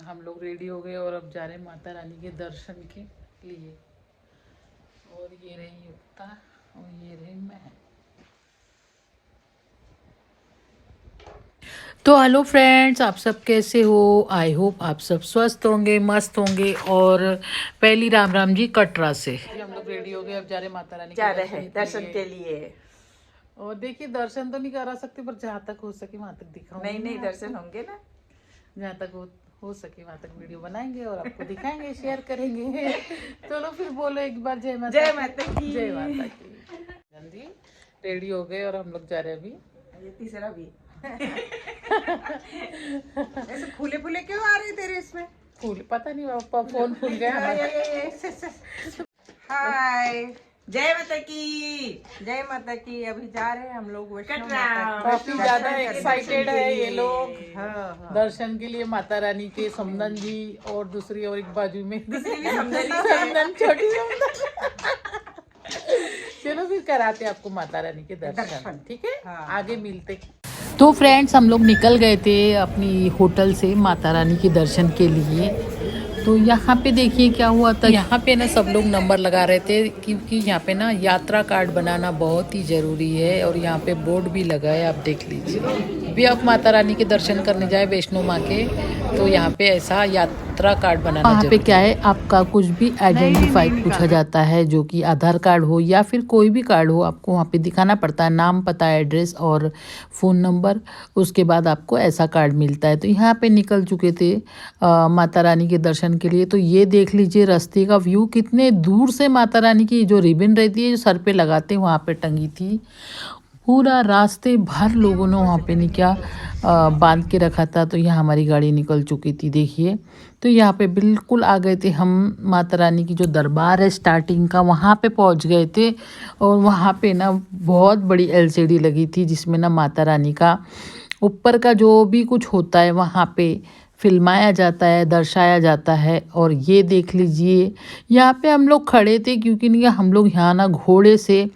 हम लोग रेडी हो गए और अब जा रहे हैं माता रानी के दर्शन के लिए। और ये रही युक्ता और ये रही मैं। तो हेलो फ्रेंड्स, आप सब कैसे हो? आई होप आप सब स्वस्थ होंगे, मस्त होंगे। और पहली राम राम जी कटरा से। हम लोग रेडी हो गए, अब जा रहे हैं माता रानी जा के रहे हैं दर्शन के लिए। और देखिए, दर्शन तो नहीं करा सकते पर जहाँ तक हो सके वहाँ तक दिखाऊंगी। नहीं दर्शन होंगे ना, जहाँ तक हो सके वहाँ तक वीडियो बनाएंगे और आपको दिखाएंगे, शेयर करेंगे। चलो फिर बोलो एक बार जय माता। जय माता की। जय माता की। जल्दी रेडी हो गए और हम लोग जा रहे हैं अभी। ये तीसरा भी ऐसे फूले फूले क्यों आ रहे तेरे इसमें? फूल पता नहीं, पापा फोन फूल गया। हाय, जय माता की, जय माता की। अभी जा रहे हैं हम लोग वैष्णो माता की। काफी ज्यादा एक्साइटेड है ये लोग हाँ। दर्शन के लिए माता रानी के। समदन जी और दूसरी और एक बाजू में समदन समदन, छोटी समदन। चलो फिर कराते हैं आपको माता रानी के दर्शन, ठीक है? हाँ। आगे मिलते। तो फ्रेंड्स, हम लोग निकल गए थे अपनी होटल से माता रानी के दर्शन के लिए। तो यहाँ पे देखिए क्या हुआ था। यहाँ पे ना सब लोग नंबर लगा रहे थे क्योंकि यहाँ पे ना यात्रा कार्ड बनाना बहुत ही ज़रूरी है। और यहाँ पे बोर्ड भी लगा है, आप देख लीजिए। भी आप माता रानी के दर्शन करने जाए वैष्णो माँ के, तो यहाँ पे ऐसा यात्रा कार्ड बनाना वहाँ पे क्या है, आपका कुछ भी आइडेंटिफाई पूछा जाता है, जो कि आधार कार्ड हो या फिर कोई भी कार्ड हो, आपको वहाँ पे दिखाना पड़ता है। नाम, पता, एड्रेस और फ़ोन नंबर। उसके बाद आपको ऐसा कार्ड मिलता है। तो यहाँ पे निकल चुके थे माता रानी के दर्शन के लिए। तो ये देख लीजिए रास्ते का व्यू, कितने दूर से माता रानी की जो रिबन रहती है जो सर पे लगाते हैं वहाँ पे टंगी थी। पूरा रास्ते भर लोगों ने वहाँ पे नहीं क्या बांध के रखा था। तो यहाँ हमारी गाड़ी निकल चुकी थी, देखिए। तो यहाँ पे बिल्कुल आ गए थे हम। माता रानी की जो दरबार है स्टार्टिंग का, वहाँ पे पहुँच गए थे। और वहाँ पे ना बहुत बड़ी एलसीडी लगी थी जिसमें ना माता रानी का ऊपर का जो भी कुछ होता है वहाँ पे फिल्माया जाता है, दर्शाया जाता है। और ये देख लीजिए, यहाँ पे हम लोग खड़े थे क्योंकि नहीं, हम लोग यहाँ ना घोड़े से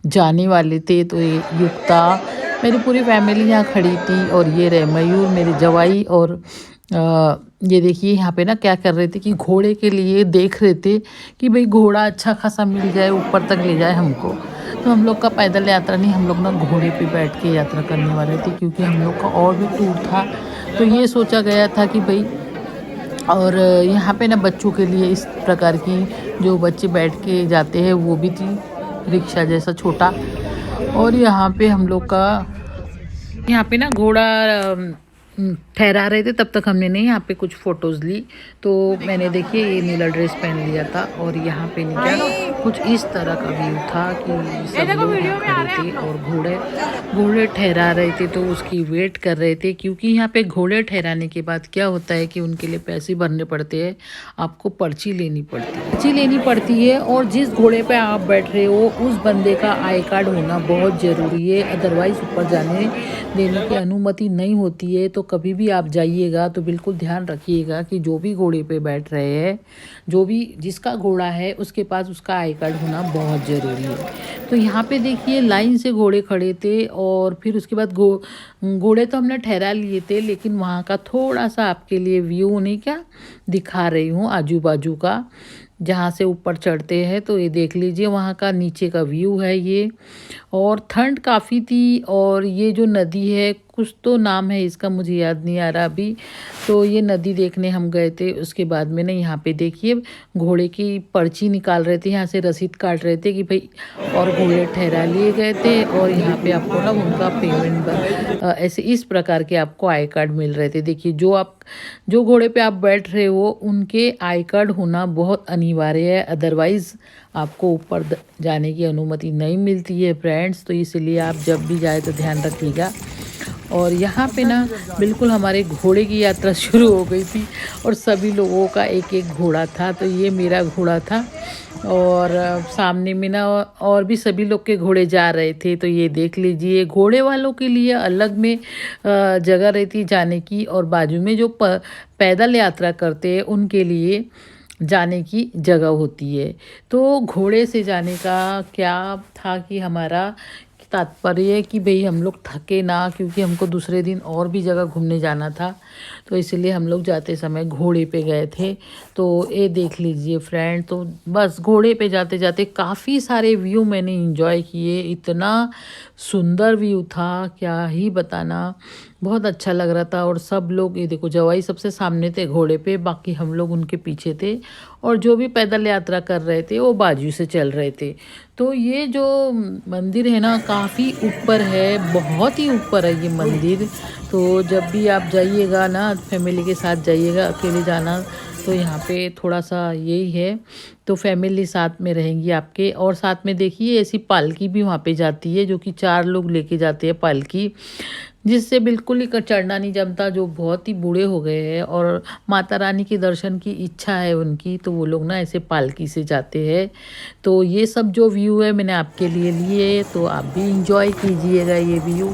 जाने वाले थे। तो ये युक्ता, मेरी पूरी फैमिली यहाँ खड़ी थी। और ये रहे मयूर, मेरे जवाई। और ये देखिए यहाँ पे ना क्या कर रहे थे कि घोड़े के लिए देख रहे थे कि भाई घोड़ा अच्छा खासा मिल जाए, ऊपर तक ले जाए हमको। तो हम लोग का पैदल यात्रा नहीं, हम लोग ना घोड़े पे बैठ के यात्रा करने वाले थे क्योंकि हम लोग का और भी टूर था। तो ये सोचा गया था कि भाई, और यहाँ पे ना बच्चों के लिए इस प्रकार की जो बच्चे बैठ के जाते हैं वो भी थी, रिक्शा जैसा छोटा। और यहाँ पे हम लोग का यहाँ पे ना घोड़ा ठहरा रहे थे, तब तक हमने नहीं यहाँ पे कुछ फ़ोटोज़ ली। तो मैंने देखिए ये नीला ड्रेस पहन लिया था। और यहाँ पे नहीं क्या कुछ इस तरह का व्यू था कि सब लोग यहाँ खड़े थे और घोड़े ठहरा रहे थे। तो उसकी वेट कर रहे थे क्योंकि यहाँ पे घोड़े ठहराने के बाद क्या होता है कि उनके लिए पैसे भरने पड़ते हैं, आपको पर्ची लेनी पड़ती है। और जिस घोड़े पे आप बैठ रहे हो उस बंदे का आई कार्ड होना बहुत ज़रूरी है, अदरवाइज़ ऊपर जाने देने की अनुमति नहीं होती है। तो कभी भी आप जाइएगा तो बिल्कुल ध्यान रखिएगा कि जो भी घोड़े पे बैठ रहे हैं, जो भी जिसका घोड़ा है उसके पास उसका आई कार्ड होना बहुत ज़रूरी है। तो यहाँ पे देखिए लाइन से घोड़े खड़े थे। और फिर उसके बाद घोड़े तो हमने ठहरा लिए थे, लेकिन वहाँ का थोड़ा सा आपके लिए व्यू नहीं क्या दिखा रही हूँ आजू बाजू का, जहाँ से ऊपर चढ़ते हैं। तो ये देख लीजिए वहाँ का नीचे का व्यू है ये। और ठंड काफ़ी थी। और ये जो नदी है, कुछ तो नाम है इसका, मुझे याद नहीं आ रहा अभी। तो ये नदी देखने हम गए थे। उसके बाद में ना यहाँ पे देखिए घोड़े की पर्ची निकाल रहे थे, यहाँ से रसीद काट रहे थे कि भाई, और घोड़े ठहरा लिए गए थे। और यहाँ पे आपको ना उनका पेमेंट ऐसे इस प्रकार के आपको आई कार्ड मिल रहे थे। देखिए जो घोड़े पे आप बैठ रहे हो उनके आई कार्ड होना बहुत अनिवार्य है, अदरवाइज़ आपको ऊपर जाने की अनुमति नहीं मिलती है फ्रेंड्स। तो इसलिए आप जब भी जाए तो ध्यान रखिएगा। और यहाँ पे ना बिल्कुल हमारे घोड़े की यात्रा शुरू हो गई थी। और सभी लोगों का एक एक घोड़ा था। तो ये मेरा घोड़ा था। और सामने में ना और भी सभी लोग के घोड़े जा रहे थे। तो ये देख लीजिए, घोड़े वालों के लिए अलग में जगह रहती जाने की, और बाजू में जो पैदल यात्रा करते हैं उनके लिए जाने की जगह होती है। तो घोड़े से जाने का क्या था कि हमारा तात्पर्य है कि भाई हम लोग थके ना, क्योंकि हमको दूसरे दिन और भी जगह घूमने जाना था, तो इसलिए हम लोग जाते समय घोड़े पे गए थे। तो ये देख लीजिए फ्रेंड, तो बस घोड़े पे जाते जाते काफ़ी सारे व्यू मैंने एंजॉय किए। इतना सुंदर व्यू था, क्या ही बताना, बहुत अच्छा लग रहा था। और सब लोग, ये देखो जवाई सबसे सामने थे घोड़े पे, बाकी हम लोग उनके पीछे थे, और जो भी पैदल यात्रा कर रहे थे वो बाजू से चल रहे थे। तो ये जो मंदिर है ना, काफ़ी ऊपर है, बहुत ही ऊपर है ये मंदिर। तो जब भी आप जाइएगा ना, फैमिली के साथ जाइएगा, अकेले जाना तो यहाँ पे थोड़ा सा यही है। तो फैमिली साथ में रहेंगी आपके, और साथ में देखिए ऐसी पालकी भी वहाँ पे जाती है, जो कि 4 लोग लेके जाते हैं पालकी, जिससे बिल्कुल ही चढ़ना नहीं जमता, जो बहुत ही बूढ़े हो गए हैं और माता रानी के दर्शन की इच्छा है उनकी, तो वो लोग ना ऐसे पालकी से जाते हैं। तो ये सब जो व्यू है मैंने आपके लिए लिए, तो आप भी इंजॉय कीजिएगा ये व्यू।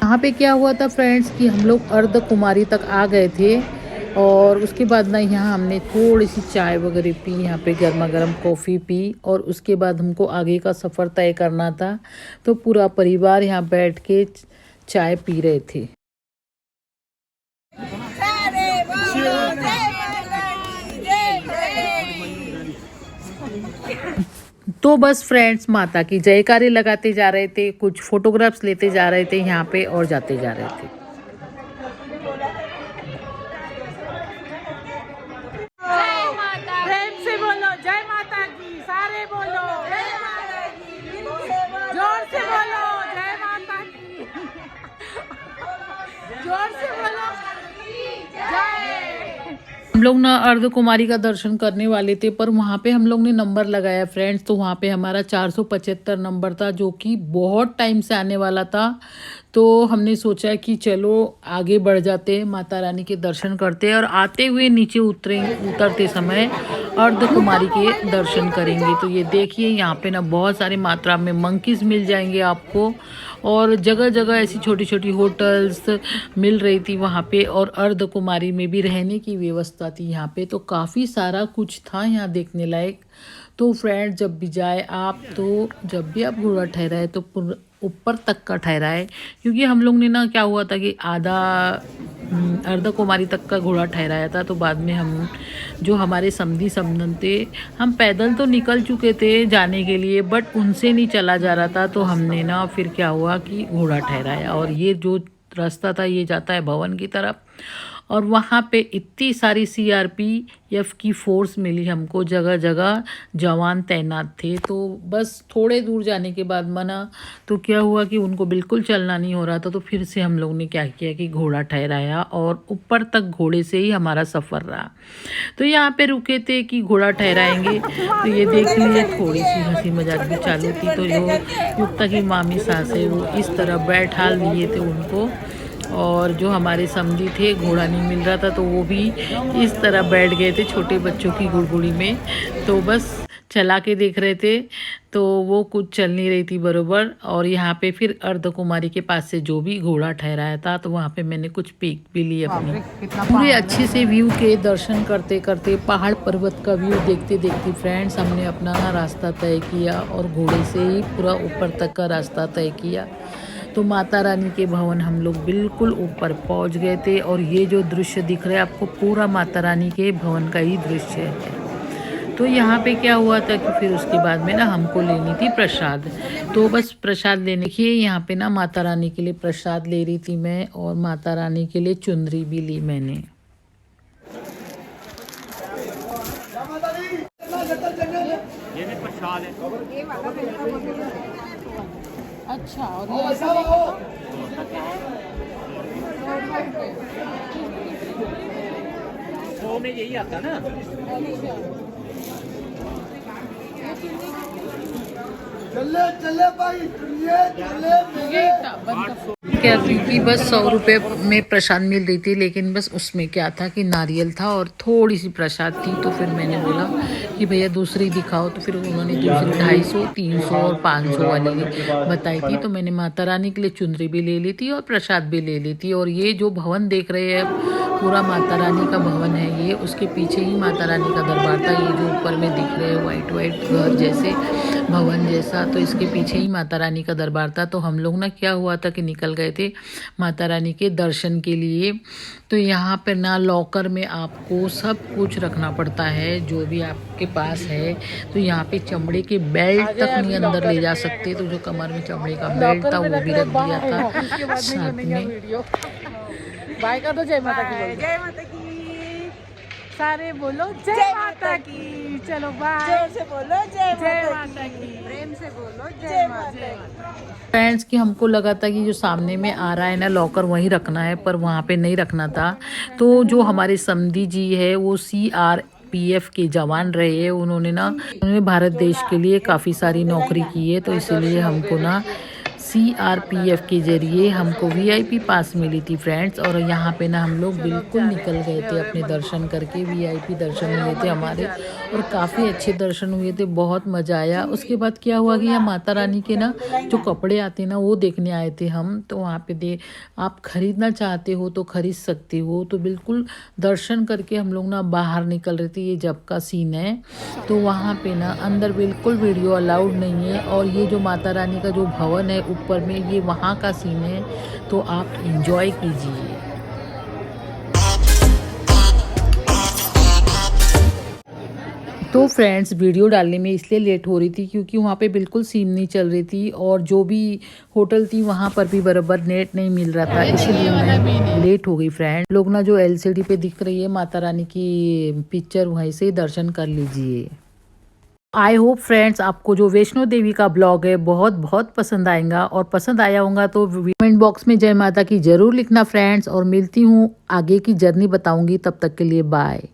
यहाँ पे क्या हुआ था फ्रेंड्स कि हम लोग अर्ध कुमारी तक आ गए थे, और उसके बाद ना यहाँ हमने थोड़ी सी चाय वगैरह पी, यहाँ पे गर्मा गर्म कॉफ़ी पी, और उसके बाद हमको आगे का सफ़र तय करना था। तो पूरा परिवार यहाँ बैठ के चाय पी रहे थे। तो बस फ्रेंड्स माता की जयकारे लगाते जा रहे थे, कुछ फोटोग्राफ्स लेते जा रहे थे यहाँ पे, और जाते जा रहे थे। प्रेम से बोलो जय माता की, सारे बोलो जय माता की, जोर से बोलो जय माता की, जोर से बोलो जय। हम लोग ना अर्ध कुमारी का दर्शन करने वाले थे, पर वहाँ पे हम लोग ने नंबर लगाया फ्रेंड्स, तो वहाँ पे हमारा 475 नंबर था, जो कि बहुत टाइम से आने वाला था। तो हमने सोचा कि चलो आगे बढ़ जाते हैं, माता रानी के दर्शन करते हैं, और आते हुए नीचे उतरते समय अर्ध कुमारी के दर्शन करेंगे। तो ये देखिए यहाँ पे ना बहुत सारी मात्रा में मंकीज मिल जाएंगे आपको, और जगह जगह ऐसी छोटी छोटी होटल्स मिल रही थी वहाँ पे, और अर्ध कुमारी में भी रहने की व्यवस्था थी यहाँ पे। तो काफ़ी सारा कुछ था यहाँ देखने लायक। तो फ्रेंड्स जब भी जाए आप, तो जब भी आप घोड़ा ठहराए तो ऊपर तक का ठहराए, क्योंकि हम लोग ने ना क्या हुआ था कि आधा अर्ध कुमारी तक का घोड़ा ठहराया था। तो बाद में हम जो हमारे समधी संबंध थे, हम पैदल तो निकल चुके थे जाने के लिए, बट उनसे नहीं चला जा रहा था। तो हमने ना फिर क्या हुआ कि घोड़ा ठहराया, और ये जो रास्ता था ये जाता है भवन की तरफ, और वहाँ पे इतनी सारी CRPF की फोर्स मिली हमको, जगह जगह जवान तैनात थे। तो बस थोड़े दूर जाने के बाद मना, तो क्या हुआ कि उनको बिल्कुल चलना नहीं हो रहा था। तो फिर से हम लोग ने क्या किया कि घोड़ा ठहराया, और ऊपर तक घोड़े से ही हमारा सफ़र रहा। तो यहाँ पे रुके थे कि घोड़ा ठहराएंगे, तो ये देख लीजिए थोड़ी सी हंसी मजाक भी चालू थी। तो जो युक्ता की मामी सास है वो इस तरह बैठा लिए थे उनको, और जो हमारे समधी थे घोड़ा नहीं मिल रहा था, तो वो भी इस तरह बैठ गए थे छोटे बच्चों की गुड़गुड़ी में। तो बस चला के देख रहे थे, तो वो कुछ चल नहीं रही थी बरोबर। और यहाँ पे फिर अर्ध कुमारी के पास से जो भी घोड़ा ठहराया था, तो वहाँ पे मैंने कुछ पिक भी ली अपनी। पूरे अच्छे से व्यू के दर्शन करते करते, पहाड़ पर्वत का व्यू देखते देखते फ्रेंड्स हमने अपना रास्ता तय किया, और घोड़े से ही पूरा ऊपर तक का रास्ता तय किया। तो माता रानी के भवन हम लोग बिल्कुल ऊपर पहुंच गए थे, और ये जो दृश्य दिख रहा है आपको पूरा माता रानी के भवन का ही दृश्य है। तो यहाँ पे क्या हुआ था कि फिर उसके बाद में ना हमको लेनी थी प्रसाद। तो बस प्रसाद लेने के यहाँ पे ना माता रानी के लिए प्रसाद ले रही थी मैं, और माता रानी के लिए चुनरी भी ली मैंने। ये भी प्रसाद है। अच्छा, और ये ऐसा वो में यही आता ना। चले चले भाई, चले चले। क्या थी कि बस 100 रुपये में प्रसाद मिल रही थी, लेकिन बस उसमें क्या था कि नारियल था और थोड़ी सी प्रसाद थी। तो फिर मैंने बोला कि भैया दूसरी दिखाओ, तो फिर उन्होंने दूसरी 250, 300 और 500 वाली बताई थी। तो मैंने माता रानी के लिए चुनरी भी ले ली थी और प्रसाद भी ले ली थी। और ये जो भवन देख रहे हैं पूरा माता रानी का भवन है ये, उसके पीछे ही माता रानी का दरबार था। ये जो ऊपर में दिख रहे हैं वाइट वाइट घर जैसे भवन जैसा, तो इसके पीछे ही माता रानी का दरबार था। तो हम लोग ना क्या हुआ था कि निकल गए थे माता रानी के दर्शन के लिए। तो यहाँ पर ना लॉकर में आपको सब कुछ रखना पड़ता है जो भी आपके पास है। तो यहाँ पे चमड़े के बेल्ट तक नहीं अंदर ले जा सकते, तो जो कमर में चमड़े का बेल्ट था वो भी रख दिया था साथ में। बाय का तो जय माता की बोलो। जय माता की सारे बोलो जय माता की। चलो बाय। जोर से बोलो जय माता की। प्रेम से बोलो जय माता की। फ्रेंड्स कि हमको लगा था कि जो सामने में आ रहा है ना लॉकर वहीं रखना है, पर वहाँ पे नहीं रखना था। तो जो हमारे समधी जी है वो CRPF के जवान रहे हैं। उन्होंने भारत देश के लिए काफ़ी सारी नौकरी की है, तो इसीलिए हमको ना CRPF के जरिए हमको VIP पास मिली थी फ्रेंड्स। और यहाँ पे ना हम लोग बिल्कुल निकल गए थे अपने दर्शन करके। VIP दर्शन हुए थे हमारे और काफ़ी अच्छे दर्शन हुए थे, बहुत मज़ा आया। उसके बाद क्या हुआ कि यहाँ माता रानी के ना जो कपड़े आते हैं ना वो देखने आए थे हम। तो वहाँ पे आप ख़रीदना चाहते हो तो ख़रीद सकते हो। तो बिल्कुल दर्शन करके हम लोग ना बाहर निकल रहे थे। ये जब का सीन है, तो वहाँ पे ना अंदर बिल्कुल वीडियो अलाउड नहीं है। और ये जो माता रानी का जो भवन है ऊपर में, ये वहाँ का सीन है, तो आप एंजॉय कीजिए। तो फ्रेंड्स वीडियो डालने में इसलिए लेट हो रही थी क्योंकि वहाँ पे बिल्कुल सीन नहीं चल रही थी और जो भी होटल थी वहाँ पर भी बराबर नेट नहीं मिल रहा था, इसलिए मैं लेट हो गई। फ्रेंड लोग ना जो LCD पे दिख रही है माता रानी की पिक्चर, वहीं से दर्शन कर लीजिए। आई होप फ्रेंड्स आपको जो वैष्णो देवी का ब्लॉग है बहुत बहुत पसंद आएगा, और पसंद आया होगा तो कमेंट बॉक्स में जय माता की जरूर लिखना फ्रेंड्स। और मिलती हूँ आगे की जर्नी बताऊंगी, तब तक के लिए बाय।